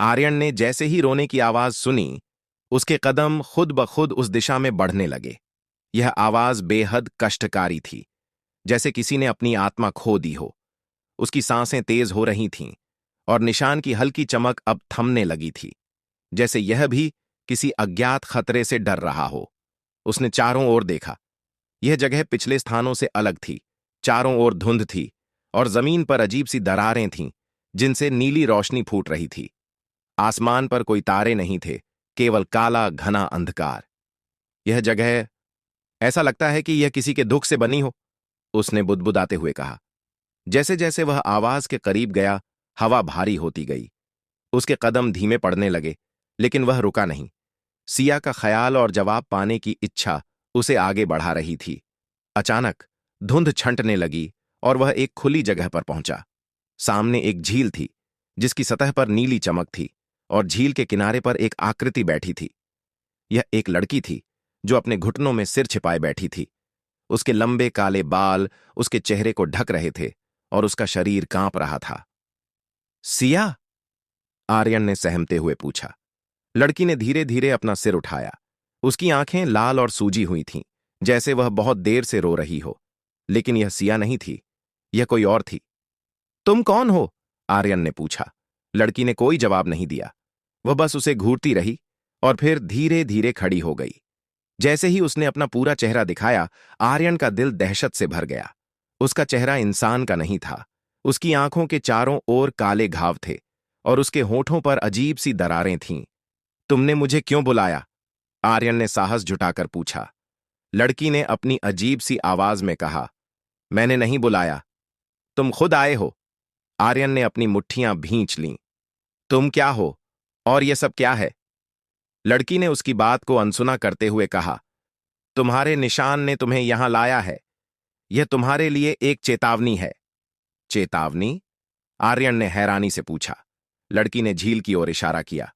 आर्यन ने जैसे ही रोने की आवाज सुनी, उसके कदम खुद ब खुद उस दिशा में बढ़ने लगे। यह आवाज बेहद कष्टकारी थी, जैसे किसी ने अपनी आत्मा खो दी हो। उसकी सांसें तेज हो रही थीं, और निशान की हल्की चमक अब थमने लगी थी, जैसे यह भी किसी अज्ञात खतरे से डर रहा हो। उसने चारों ओर देखा। यह जगह पिछले स्थानों से अलग थी। चारों ओर धुंध थी, और जमीन पर अजीब सी दरारें थीं, जिनसे नीली रोशनी फूट रही थी। आसमान पर कोई तारे नहीं थे, केवल काला घना अंधकार। यह जगह, ऐसा लगता है कि यह किसी के दुख से बनी हो, उसने बुदबुदाते हुए कहा। जैसे जैसे वह आवाज के करीब गया, हवा भारी होती गई। उसके कदम धीमे पड़ने लगे, लेकिन वह रुका नहीं। सिया का ख्याल और जवाब पाने की इच्छा उसे आगे बढ़ा रही थी। अचानक धुंध छंटने लगी, और वह एक खुली जगह पर पहुंचा। सामने एक झील थी, जिसकी सतह पर नीली चमक थी, और झील के किनारे पर एक आकृति बैठी थी। यह एक लड़की थी, जो अपने घुटनों में सिर छिपाए बैठी थी। उसके लंबे काले बाल उसके चेहरे को ढक रहे थे, और उसका शरीर कांप रहा था। सिया? आर्यन ने सहमते हुए पूछा। लड़की ने धीरे धीरे अपना सिर उठाया। उसकी आंखें लाल और सूजी हुई थीं, जैसे वह बहुत देर से रो रही हो। लेकिन यह सिया नहीं थी, यह कोई और थी। तुम कौन हो? आर्यन ने पूछा। लड़की ने कोई जवाब नहीं दिया। वह बस उसे घूरती रही, और फिर धीरे धीरे खड़ी हो गई। जैसे ही उसने अपना पूरा चेहरा दिखाया, आर्यन का दिल दहशत से भर गया। उसका चेहरा इंसान का नहीं था। उसकी आंखों के चारों ओर काले घाव थे, और उसके होठों पर अजीब सी दरारें थीं। तुमने मुझे क्यों बुलाया? आर्यन ने साहस जुटाकर पूछा। लड़की ने अपनी अजीब सी आवाज में कहा, मैंने नहीं बुलाया, तुम खुद आए हो। आर्यन ने अपनी मुट्ठियां भींच लीं। तुम क्या हो, और यह सब क्या है? लड़की ने उसकी बात को अनसुना करते हुए कहा, तुम्हारे निशान ने तुम्हें यहां लाया है। यह तुम्हारे लिए एक चेतावनी है। चेतावनी? आर्यन ने हैरानी से पूछा। लड़की ने झील की ओर इशारा किया।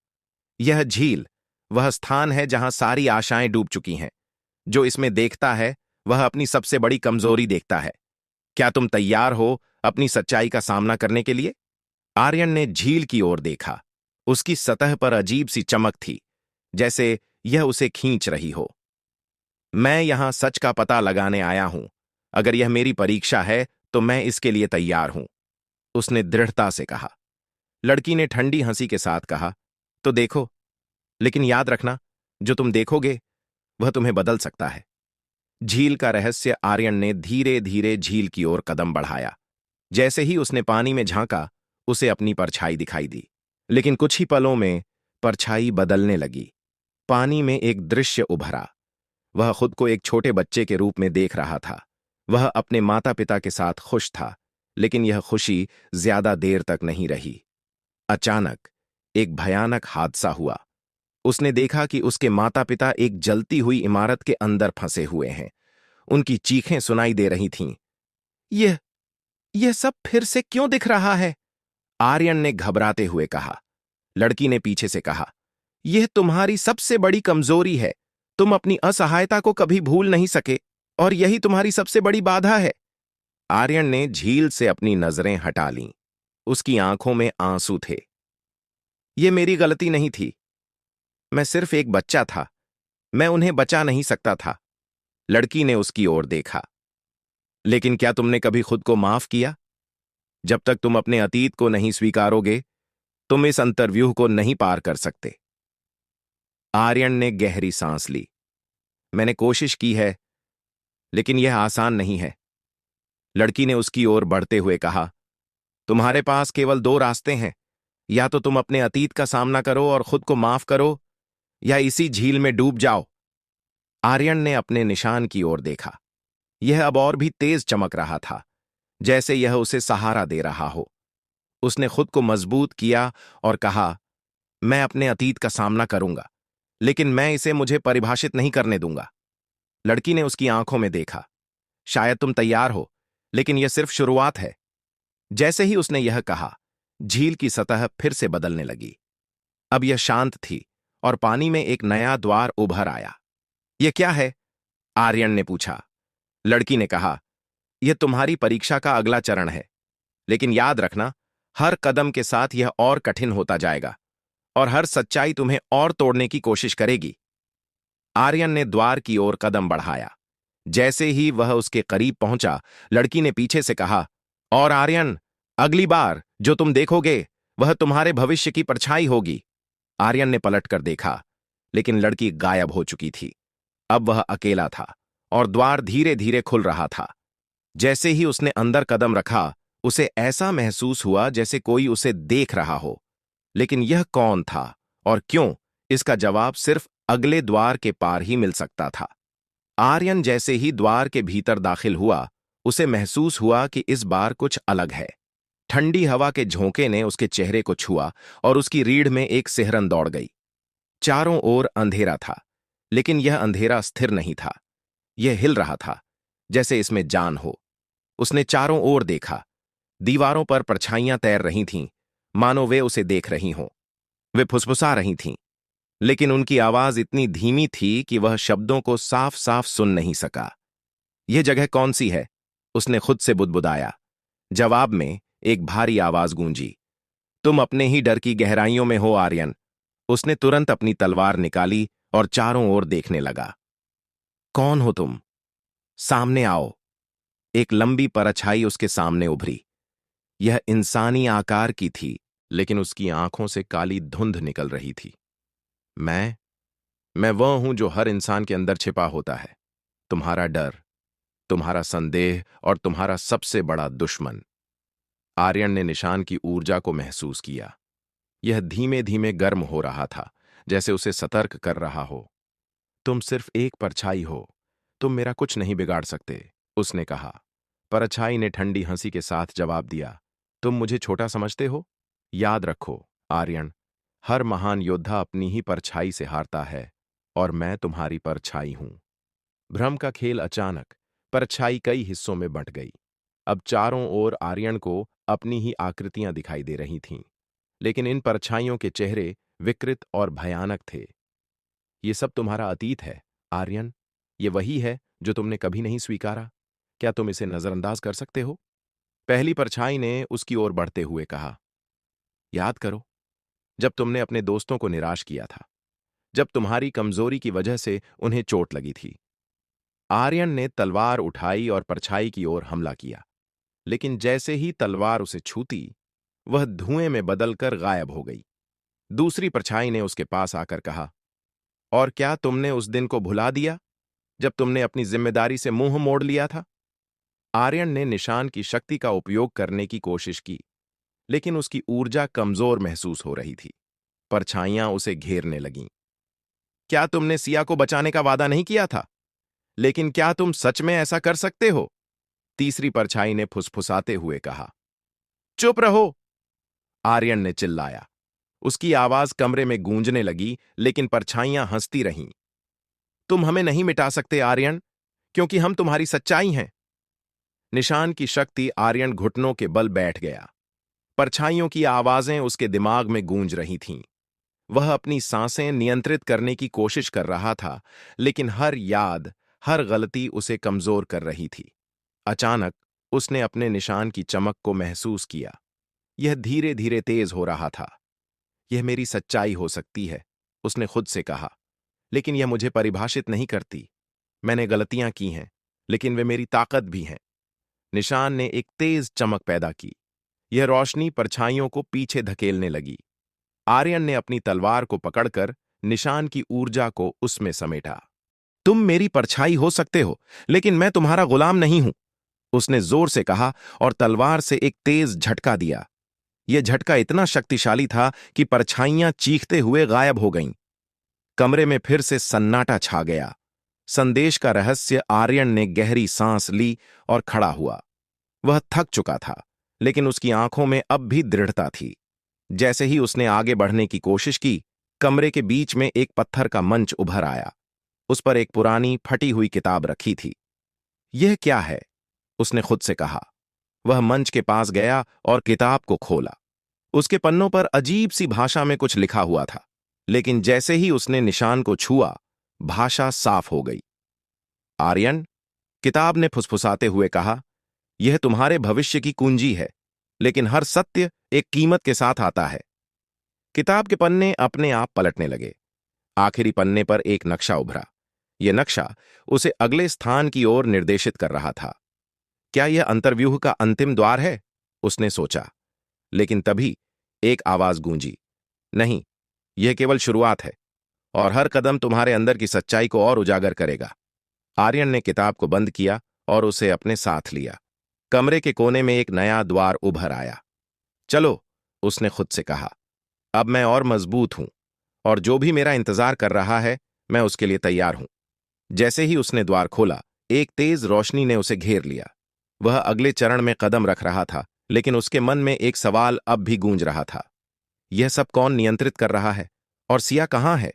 यह झील वह स्थान है जहां सारी आशाएं डूब चुकी हैं। जो इसमें देखता है, वह अपनी सबसे बड़ी कमजोरी देखता है। क्या तुम तैयार हो अपनी सच्चाई का सामना करने के लिए? आर्यन ने झील की ओर देखा। उसकी सतह पर अजीब सी चमक थी, जैसे यह उसे खींच रही हो। मैं यहां सच का पता लगाने आया हूं। अगर यह मेरी परीक्षा है, तो मैं इसके लिए तैयार हूं, उसने दृढ़ता से कहा। लड़की ने ठंडी हंसी के साथ कहा, तो देखो, लेकिन याद रखना, जो तुम देखोगे वह तुम्हें बदल सकता है। झील का रहस्य। आर्यन ने धीरे धीरे झील की ओर कदम बढ़ाया। जैसे ही उसने पानी में झांका, उसे अपनी परछाई दिखाई दी। लेकिन कुछ ही पलों में परछाई बदलने लगी। पानी में एक दृश्य उभरा। वह खुद को एक छोटे बच्चे के रूप में देख रहा था। वह अपने माता पिता के साथ खुश था, लेकिन यह खुशी ज्यादा देर तक नहीं रही। अचानक एक भयानक हादसा हुआ। उसने देखा कि उसके माता पिता एक जलती हुई इमारत के अंदर फंसे हुए हैं। उनकी चीखें सुनाई दे रही थीं। यह यह सब फिर से क्यों दिख रहा है? आर्यन ने घबराते हुए कहा। लड़की ने पीछे से कहा, यह तुम्हारी सबसे बड़ी कमजोरी है। तुम अपनी असहायता को कभी भूल नहीं सके, और यही तुम्हारी सबसे बड़ी बाधा है। आर्यन ने झील से अपनी नजरें हटा लीं। उसकी आंखों में आंसू थे। यह मेरी गलती नहीं थी। मैं सिर्फ एक बच्चा था। मैं उन्हें बचा नहीं सकता था। लड़की ने उसकी ओर देखा। लेकिन क्या तुमने कभी खुद को माफ किया? जब तक तुम अपने अतीत को नहीं स्वीकारोगे, तुम इस अंतर्व्यूह को नहीं पार कर सकते। आर्यन ने गहरी सांस ली। मैंने कोशिश की है, लेकिन यह आसान नहीं है। लड़की ने उसकी ओर बढ़ते हुए कहा, तुम्हारे पास केवल दो रास्ते हैं। या तो तुम अपने अतीत का सामना करो और खुद को माफ करो, या इसी झील में डूब जाओ। आर्यन ने अपने निशान की ओर देखा। यह अब और भी तेज चमक रहा था, जैसे यह उसे सहारा दे रहा हो। उसने खुद को मजबूत किया और कहा, मैं अपने अतीत का सामना करूंगा, लेकिन मैं इसे मुझे परिभाषित नहीं करने दूंगा। लड़की ने उसकी आंखों में देखा। शायद तुम तैयार हो, लेकिन यह सिर्फ शुरुआत है। जैसे ही उसने यह कहा, झील की सतह फिर से बदलने लगी। अब यह शांत थी, और पानी में एक नया द्वार उभर आया। यह क्या है? आर्यन ने पूछा। लड़की ने कहा, यह तुम्हारी परीक्षा का अगला चरण है। लेकिन याद रखना, हर कदम के साथ यह और कठिन होता जाएगा। और हर सच्चाई तुम्हें और तोड़ने की कोशिश करेगी। आर्यन ने द्वार की ओर कदम बढ़ाया। जैसे ही वह उसके करीब पहुंचा, लड़की ने पीछे से कहा, और आर्यन, अगली बार जो तुम देखोगे वह तुम्हारे भविष्य की परछाई होगी। आर्यन ने पलटकर देखा, लेकिन लड़की गायब हो चुकी थी। अब वह अकेला था और द्वार धीरे धीरे खुल रहा था। जैसे ही उसने अंदर कदम रखा, उसे ऐसा महसूस हुआ जैसे कोई उसे देख रहा हो। लेकिन यह कौन था और क्यों, इसका जवाब सिर्फ अगले द्वार के पार ही मिल सकता था। आर्यन जैसे ही द्वार के भीतर दाखिल हुआ, उसे महसूस हुआ कि इस बार कुछ अलग है। ठंडी हवा के झोंके ने उसके चेहरे को छुआ और उसकी रीढ़ में एक सिहरन दौड़ गई। चारों ओर अंधेरा था, लेकिन यह अंधेरा स्थिर नहीं था। यह हिल रहा था, जैसे इसमें जान हो। उसने चारों ओर देखा। दीवारों पर परछाइयां तैर रही थीं, मानो वे उसे देख रही हों। वे फुसफुसा रही थीं, लेकिन उनकी आवाज इतनी धीमी थी कि वह शब्दों को साफ साफ सुन नहीं सका। यह जगह कौन सी है? उसने खुद से बुदबुदाया। जवाब में एक भारी आवाज गूंजी, तुम अपने ही डर की गहराइयों में हो, आर्यन। उसने तुरंत अपनी तलवार निकाली और चारों ओर देखने लगा। कौन हो तुम? सामने आओ। एक लंबी परछाई उसके सामने उभरी। यह इंसानी आकार की थी, लेकिन उसकी आंखों से काली धुंध निकल रही थी। मैं वह हूं जो हर इंसान के अंदर छिपा होता है। तुम्हारा डर, तुम्हारा संदेह और तुम्हारा सबसे बड़ा दुश्मन। आर्यन ने निशान की ऊर्जा को महसूस किया। यह धीमे धीमे गर्म हो रहा था, जैसे उसे सतर्क कर रहा हो। तुम सिर्फ एक परछाई हो, तुम मेरा कुछ नहीं बिगाड़ सकते, उसने कहा। परछाई ने ठंडी हंसी के साथ जवाब दिया, तुम मुझे छोटा समझते हो? याद रखो, आर्यन, हर महान योद्धा अपनी ही परछाई से हारता है, और मैं तुम्हारी परछाई हूं। भ्रम का खेल अचानक परछाई कई हिस्सों में बंट गई। अब चारों ओर आर्यन को अपनी ही आकृतियां दिखाई दे रही थीं, लेकिन इन परछाइयों के चेहरे विकृत और भयानक थे। ये सब तुम्हारा अतीत है, आर्यन। ये वही है जो तुमने कभी नहीं स्वीकारा। क्या तुम इसे नजरअंदाज कर सकते हो? पहली परछाई ने उसकी ओर बढ़ते हुए कहा, याद करो, जब तुमने अपने दोस्तों को निराश किया था, जब तुम्हारी कमजोरी की वजह से उन्हें चोट लगी थी। आर्यन ने तलवार उठाई और परछाई की ओर हमला किया, लेकिन जैसे ही तलवार उसे छूती, वह धुएं में बदलकर गायब हो गई। दूसरी परछाई ने उसके पास आकर कहा, और क्या तुमने उस दिन को भुला दिया जब तुमने अपनी जिम्मेदारी से मुंह मोड़ लिया था? आर्यन ने निशान की शक्ति का उपयोग करने की कोशिश की, लेकिन उसकी ऊर्जा कमजोर महसूस हो रही थी। परछाइयां उसे घेरने लगीं। क्या तुमने सिया को बचाने का वादा नहीं किया था? लेकिन क्या तुम सच में ऐसा कर सकते हो? तीसरी परछाई ने फुसफुसाते हुए कहा। चुप रहो! आर्यन ने चिल्लाया। उसकी आवाज कमरे में गूंजने लगी, लेकिन परछाइयां हंसती रहीं। तुम हमें नहीं मिटा सकते, आर्यन, क्योंकि हम तुम्हारी सच्चाई हैं। निशान की शक्ति आर्यन घुटनों के बल बैठ गया। परछाइयों की आवाजें उसके दिमाग में गूंज रही थीं। वह अपनी सांसें नियंत्रित करने की कोशिश कर रहा था, लेकिन हर याद, हर गलती उसे कमजोर कर रही थी। अचानक उसने अपने निशान की चमक को महसूस किया। यह धीरे धीरे तेज हो रहा था। यह मेरी सच्चाई हो सकती है, उसने खुद से कहा, लेकिन यह मुझे परिभाषित नहीं करती। मैंने गलतियां की हैं, लेकिन वे मेरी ताकत भी हैं। निशान ने एक तेज चमक पैदा की। यह रोशनी परछाइयों को पीछे धकेलने लगी। आर्यन ने अपनी तलवार को पकड़कर निशान की ऊर्जा को उसमें समेटा। तुम मेरी परछाई हो सकते हो, लेकिन मैं तुम्हारा गुलाम नहीं हूं, उसने जोर से कहा और तलवार से एक तेज झटका दिया। यह झटका इतना शक्तिशाली था कि परछाइयां चीखते हुए गायब हो गईं। कमरे में फिर से सन्नाटा छा गया। संदेश का रहस्य आर्यन ने गहरी सांस ली और खड़ा हुआ। वह थक चुका था, लेकिन उसकी आंखों में अब भी दृढ़ता थी। जैसे ही उसने आगे बढ़ने की कोशिश की, कमरे के बीच में एक पत्थर का मंच उभर आया। उस पर एक पुरानी फटी हुई किताब रखी थी। यह क्या है? उसने खुद से कहा। वह मंच के पास गया और किताब को खोला। उसके पन्नों पर अजीब सी भाषा में कुछ लिखा हुआ था, लेकिन जैसे ही उसने निशान को छुआ, भाषा साफ हो गई। आर्यन, किताब ने फुसफुसाते हुए कहा, यह तुम्हारे भविष्य की कुंजी है, लेकिन हर सत्य एक कीमत के साथ आता है। किताब के पन्ने अपने आप पलटने लगे। आखिरी पन्ने पर एक नक्शा उभरा। यह नक्शा उसे अगले स्थान की ओर निर्देशित कर रहा था। क्या यह अंतर्व्यूह का अंतिम द्वार है? उसने सोचा। लेकिन तभी एक आवाज गूंजी, नहीं, यह केवल शुरुआत है और हर कदम तुम्हारे अंदर की सच्चाई को और उजागर करेगा। आर्यन ने किताब को बंद किया और उसे अपने साथ लिया। कमरे के कोने में एक नया द्वार उभर आया। चलो, उसने खुद से कहा, अब मैं और मजबूत हूं और जो भी मेरा इंतजार कर रहा है, मैं उसके लिए तैयार हूं। जैसे ही उसने द्वार खोला, एक तेज रोशनी ने उसे घेर लिया। वह अगले चरण में कदम रख रहा था, लेकिन उसके मन में एक सवाल अब भी गूंज रहा था। यह सब कौन नियंत्रित कर रहा है और सिया कहां है?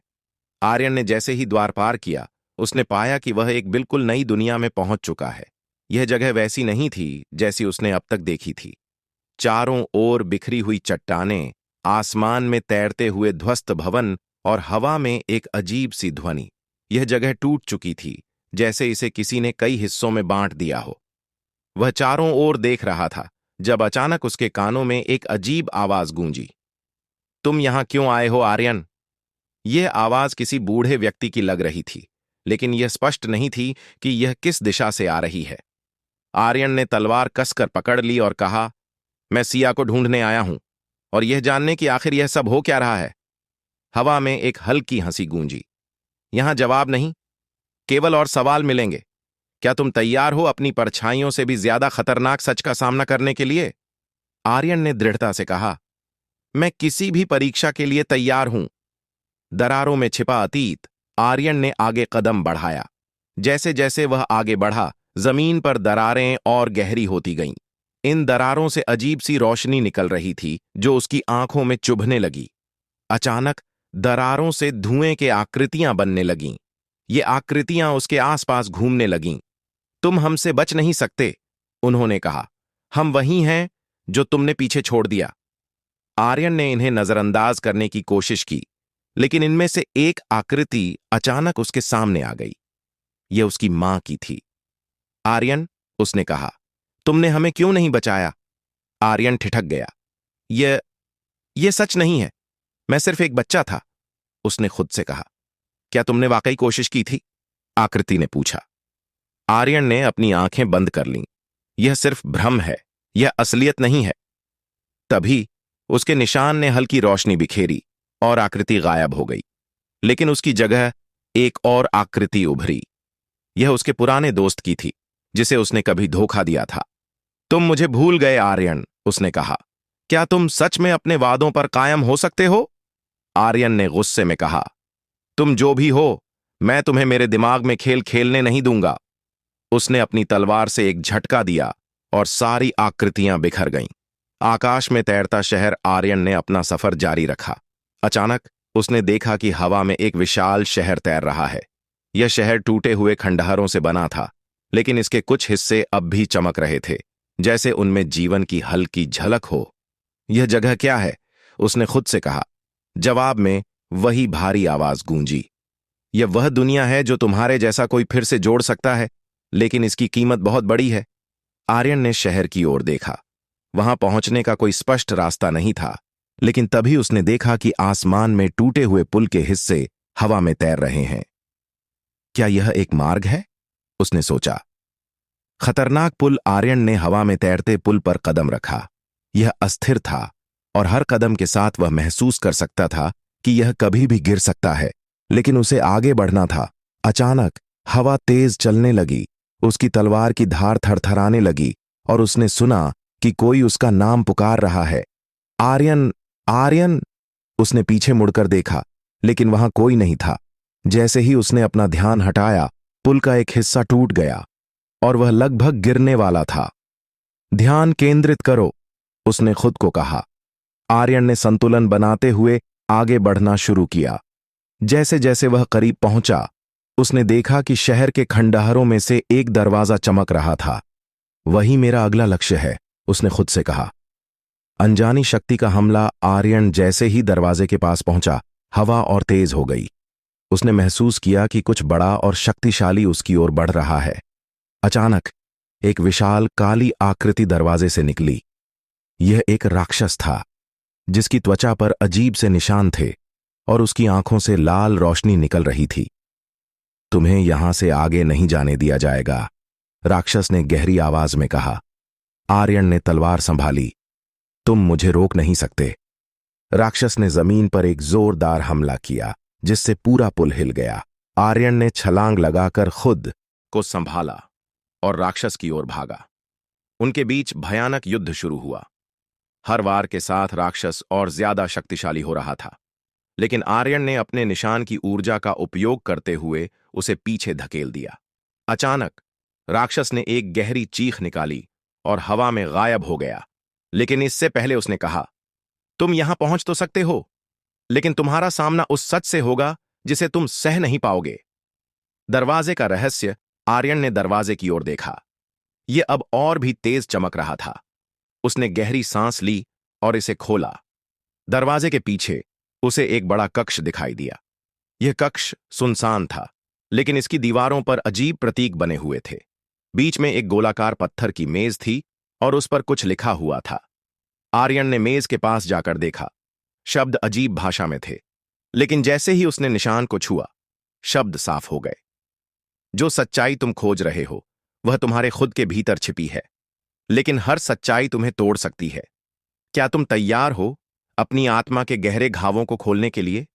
आर्यन ने जैसे ही द्वार पार किया, उसने पाया कि वह एक बिल्कुल नई दुनिया में पहुंच चुका है। यह जगह वैसी नहीं थी जैसी उसने अब तक देखी थी। चारों ओर बिखरी हुई चट्टानें, आसमान में तैरते हुए ध्वस्त भवन और हवा में एक अजीब सी ध्वनि। यह जगह टूट चुकी थी, जैसे इसे किसी ने कई हिस्सों में बांट दिया हो। वह चारों ओर देख रहा था जब अचानक उसके कानों में एक अजीब आवाज गूंजी। तुम यहां क्यों आए हो, आर्यन? यह आवाज किसी बूढ़े व्यक्ति की लग रही थी, लेकिन यह स्पष्ट नहीं थी कि यह किस दिशा से आ रही है। आर्यन ने तलवार कसकर पकड़ ली और कहा, मैं सिया को ढूंढने आया हूं और यह जानने कि आखिर यह सब हो क्या रहा है। हवा में एक हल्की हंसी गूंजी। यहां जवाब नहीं, केवल और सवाल मिलेंगे। क्या तुम तैयार हो अपनी परछाइयों से भी ज्यादा खतरनाक सच का सामना करने के लिए? आर्यन ने दृढ़ता से कहा, मैं किसी भी परीक्षा के लिए तैयार हूं। दरारों में छिपा अतीत। आर्यन ने आगे कदम बढ़ाया। जैसे जैसे वह आगे बढ़ा, जमीन पर दरारें और गहरी होती गईं। इन दरारों से अजीब सी रोशनी निकल रही थी जो उसकी आंखों में चुभने लगी। अचानक दरारों से धुएं के आकृतियां बनने लगीं। ये आकृतियां उसके आसपास घूमने लगीं। तुम हमसे बच नहीं सकते, उन्होंने कहा। हम वही हैं जो तुमने पीछे छोड़ दिया। आर्यन ने इन्हें नजरअंदाज करने की कोशिश की, लेकिन इनमें से एक आकृति अचानक उसके सामने आ गई। यह उसकी मां की थी। आर्यन, उसने कहा, तुमने हमें क्यों नहीं बचाया? आर्यन ठिठक गया। यह सच नहीं है। मैं सिर्फ एक बच्चा था, उसने खुद से कहा। क्या तुमने वाकई कोशिश की थी? आकृति ने पूछा। आर्यन ने अपनी आंखें बंद कर लीं। यह सिर्फ भ्रम है, यह असलियत नहीं है। तभी उसके निशान ने हल्की रोशनी बिखेरी और आकृति गायब हो गई। लेकिन उसकी जगह एक और आकृति उभरी। यह उसके पुराने दोस्त की थी, जिसे उसने कभी धोखा दिया था। तुम मुझे भूल गए, आर्यन, उसने कहा। क्या तुम सच में अपने वादों पर कायम हो सकते हो? आर्यन ने गुस्से में कहा, तुम जो भी हो, मैं तुम्हें मेरे दिमाग में खेल खेलने नहीं दूंगा। उसने अपनी तलवार से एक झटका दिया और सारी आकृतियां बिखर गईं। आकाश में तैरता शहर आर्यन ने अपना सफर जारी रखा। अचानक उसने देखा कि हवा में एक विशाल शहर तैर रहा है। यह शहर टूटे हुए खंडहरों से बना था, लेकिन इसके कुछ हिस्से अब भी चमक रहे थे, जैसे उनमें जीवन की हल्की झलक हो। यह जगह क्या है? उसने खुद से कहा। जवाब में वही भारी आवाज गूंजी। यह वह दुनिया है जो तुम्हारे जैसा कोई फिर से जोड़ सकता है, लेकिन इसकी कीमत बहुत बड़ी है। आर्यन ने शहर की ओर देखा। वहां पहुंचने का कोई स्पष्ट रास्ता नहीं था, लेकिन तभी उसने देखा कि आसमान में टूटे हुए पुल के हिस्से हवा में तैर रहे हैं। क्या यह एक मार्ग है? उसने सोचा। खतरनाक पुल। आर्यन ने हवा में तैरते पुल पर कदम रखा। यह अस्थिर था और हर कदम के साथ वह महसूस कर सकता था कि यह कभी भी गिर सकता है, लेकिन उसे आगे बढ़ना था। अचानक हवा तेज चलने लगी। उसकी तलवार की धार थरथराने लगी और उसने सुना कि कोई उसका नाम पुकार रहा है। आर्यन, आर्यन। उसने पीछे मुड़कर देखा, लेकिन वहां कोई नहीं था। जैसे ही उसने अपना ध्यान हटाया, पुल का एक हिस्सा टूट गया और वह लगभग गिरने वाला था। ध्यान केंद्रित करो, उसने खुद को कहा। आर्यन ने संतुलन बनाते हुए आगे बढ़ना शुरू किया। जैसे जैसे वह करीब पहुंचा, उसने देखा कि शहर के खंडहरों में से एक दरवाजा चमक रहा था। वही मेरा अगला लक्ष्य है, उसने खुद से कहा। अनजानी शक्ति का हमला। आर्यन जैसे ही दरवाजे के पास पहुंचा, हवा और तेज हो गई। उसने महसूस किया कि कुछ बड़ा और शक्तिशाली उसकी ओर बढ़ रहा है। अचानक एक विशाल काली आकृति दरवाजे से निकली। यह एक राक्षस था। जिसकी त्वचा पर अजीब से निशान थे और उसकी आंखों से लाल रोशनी निकल रही थी। तुम्हें यहां से आगे नहीं जाने दिया जाएगा, राक्षस ने गहरी आवाज में कहा। आर्यन ने तलवार संभाली। तुम मुझे रोक नहीं सकते। राक्षस ने जमीन पर एक जोरदार हमला किया जिससे पूरा पुल हिल गया। आर्यन ने छलांग लगाकर खुद को संभाला और राक्षस की ओर भागा। उनके बीच भयानक युद्ध शुरू हुआ। हर वार के साथ राक्षस और ज्यादा शक्तिशाली हो रहा था, लेकिन आर्यन ने अपने निशान की ऊर्जा का उपयोग करते हुए उसे पीछे धकेल दिया। अचानक राक्षस ने एक गहरी चीख निकाली और हवा में गायब हो गया। लेकिन इससे पहले उसने कहा, तुम यहां पहुंच तो सकते हो, लेकिन तुम्हारा सामना उस सच से होगा जिसे तुम सह नहीं पाओगे। दरवाजे का रहस्य। आर्यन ने दरवाजे की ओर देखा। यह अब और भी तेज चमक रहा था। उसने गहरी सांस ली और इसे खोला। दरवाजे के पीछे उसे एक बड़ा कक्ष दिखाई दिया। यह कक्ष सुनसान था, लेकिन इसकी दीवारों पर अजीब प्रतीक बने हुए थे। बीच में एक गोलाकार पत्थर की मेज थी और उस पर कुछ लिखा हुआ था। आर्यन ने मेज के पास जाकर देखा। शब्द अजीब भाषा में थे, लेकिन जैसे ही उसने निशान को छुआ, शब्द साफ हो गए। जो सच्चाई तुम खोज रहे हो वह तुम्हारे खुद के भीतर छिपी है, लेकिन हर सच्चाई तुम्हें तोड़ सकती है। क्या तुम तैयार हो अपनी आत्मा के गहरे घावों को खोलने के लिए?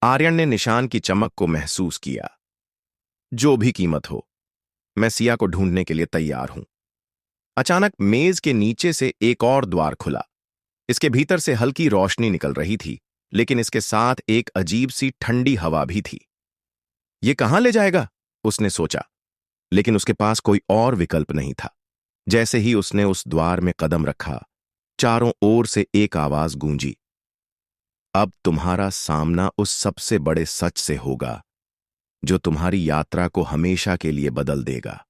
आर्यन ने निशान की चमक को महसूस किया। जो भी कीमत हो, मैं सिया को ढूंढने के लिए तैयार हूं। अचानक मेज के नीचे से एक और द्वार खुला। इसके भीतर से हल्की रोशनी निकल रही थी, लेकिन इसके साथ एक अजीब सी ठंडी हवा भी थी। ये कहां ले जाएगा? उसने सोचा, लेकिन उसके पास कोई और विकल्प नहीं था। जैसे ही उसने उस द्वार में कदम रखा, चारों ओर से एक आवाज गूंजी, अब तुम्हारा सामना उस सबसे बड़े सच से होगा जो तुम्हारी यात्रा को हमेशा के लिए बदल देगा।